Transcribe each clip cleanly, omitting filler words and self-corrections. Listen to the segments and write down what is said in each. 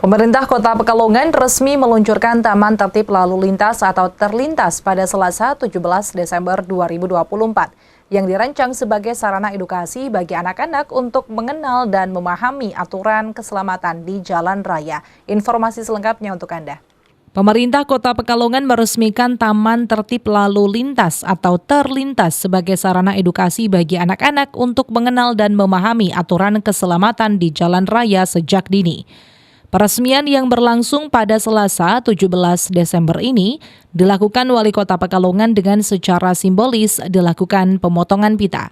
Pemerintah Kota Pekalongan resmi meluncurkan Taman Tertib Lalu Lintas atau Terlintas pada Selasa 17 Desember 2024 yang dirancang sebagai sarana edukasi bagi anak-anak untuk mengenal dan memahami aturan keselamatan di jalan raya. Informasi selengkapnya untuk Anda. Pemerintah Kota Pekalongan meresmikan Taman Tertib Lalu Lintas atau Terlintas sebagai sarana edukasi bagi anak-anak untuk mengenal dan memahami aturan keselamatan di jalan raya sejak dini. Peresmian yang berlangsung pada Selasa 17 Desember ini dilakukan Wali Kota Pekalongan dengan secara simbolis dilakukan pemotongan pita.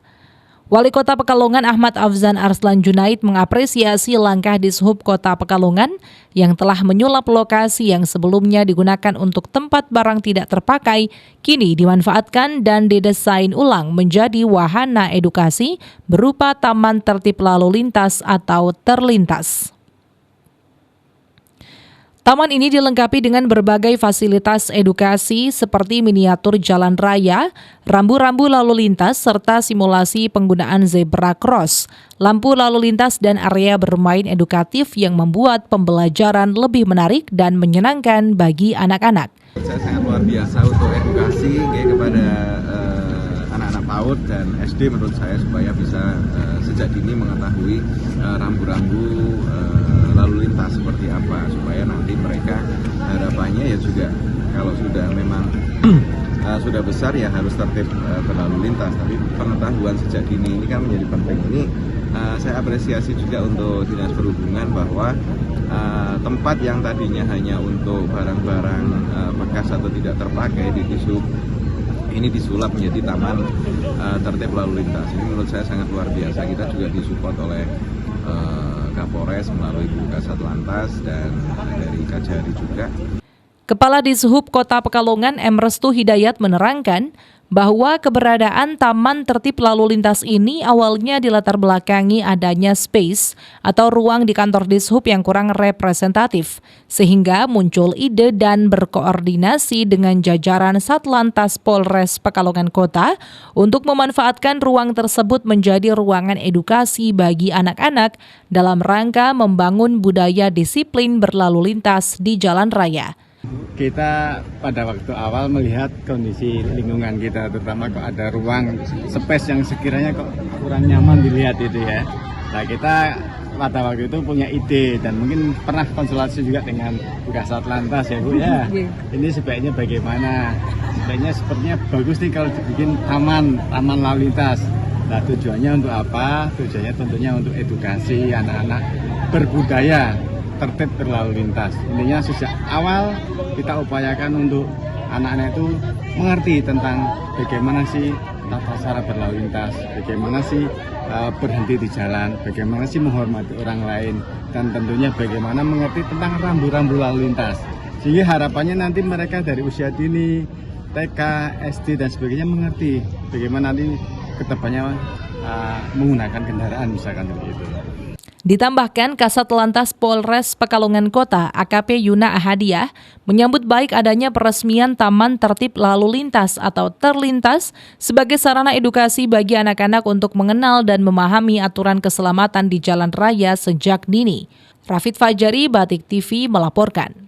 Wali Kota Pekalongan Ahmad Afzan Arslan Junaid mengapresiasi langkah Dishub Kota Pekalongan yang telah menyulap lokasi yang sebelumnya digunakan untuk tempat barang tidak terpakai, kini dimanfaatkan dan didesain ulang menjadi wahana edukasi berupa Taman Tertib Lalu Lintas atau Terlintas. Taman ini dilengkapi dengan berbagai fasilitas edukasi seperti miniatur jalan raya, rambu-rambu lalu lintas, serta simulasi penggunaan zebra cross, lampu lalu lintas, dan area bermain edukatif yang membuat pembelajaran lebih menarik dan menyenangkan bagi anak-anak. Saya sangat luar biasa untuk edukasi kepada anak-anak PAUD dan SD menurut saya supaya bisa sejak dini mengetahui rambu-rambu lalu lintas seperti apa, supaya nanti mereka harapannya ya juga kalau sudah memang sudah besar ya harus tertib berlalu lintas, tapi pengetahuan sejak dini ini kan menjadi penting. Ini saya apresiasi juga untuk Dinas Perhubungan bahwa tempat yang tadinya hanya untuk barang-barang bekas atau tidak terpakai di Dishub ini disulap menjadi Taman Tertib Lalu Lintas. Ini menurut saya sangat luar biasa. Kita juga disupport oleh Kapolres melalui Bu Kasatlantas dan dari Kajari juga. Kepala Dishub Kota Pekalongan M. Restu Hidayat menerangkan bahwa keberadaan Taman Tertib Lalu Lintas ini awalnya dilatar belakangi adanya space atau ruang di kantor Dishub yang kurang representatif, sehingga muncul ide dan berkoordinasi dengan jajaran Satlantas Polres Pekalongan Kota untuk memanfaatkan ruang tersebut menjadi ruangan edukasi bagi anak-anak dalam rangka membangun budaya disiplin berlalu lintas di jalan raya. Kita pada waktu awal melihat kondisi lingkungan kita, terutama kok ada ruang space yang sekiranya kok kurang nyaman dilihat itu ya. Nah, kita pada waktu itu punya ide dan mungkin pernah konsultasi juga dengan Bu Kasatlantas ya Bu ya. Ini sebaiknya bagaimana? Sebaiknya sepertinya bagus nih kalau dibikin taman lalu lintas. Nah, tujuannya untuk apa? Tujuannya tentunya untuk edukasi anak-anak berbudaya tertib berlalu lintas. Intinya sejak awal kita upayakan untuk anak-anak itu mengerti tentang bagaimana sih tata cara berlalu lintas, bagaimana sih berhenti di jalan, bagaimana sih menghormati orang lain, dan tentunya bagaimana mengerti tentang rambu-rambu lalu lintas. Sehingga harapannya nanti mereka dari usia dini, TK, SD dan sebagainya mengerti bagaimana nanti kedepannya menggunakan kendaraan misalkan seperti itu. Ditambahkan, Kasat Lantas Polres Pekalongan Kota AKP Yuna Ahadiah menyambut baik adanya peresmian Taman Tertib Lalu Lintas atau Terlintas sebagai sarana edukasi bagi anak-anak untuk mengenal dan memahami aturan keselamatan di jalan raya sejak dini. Rafid Fajari, Batik TV melaporkan.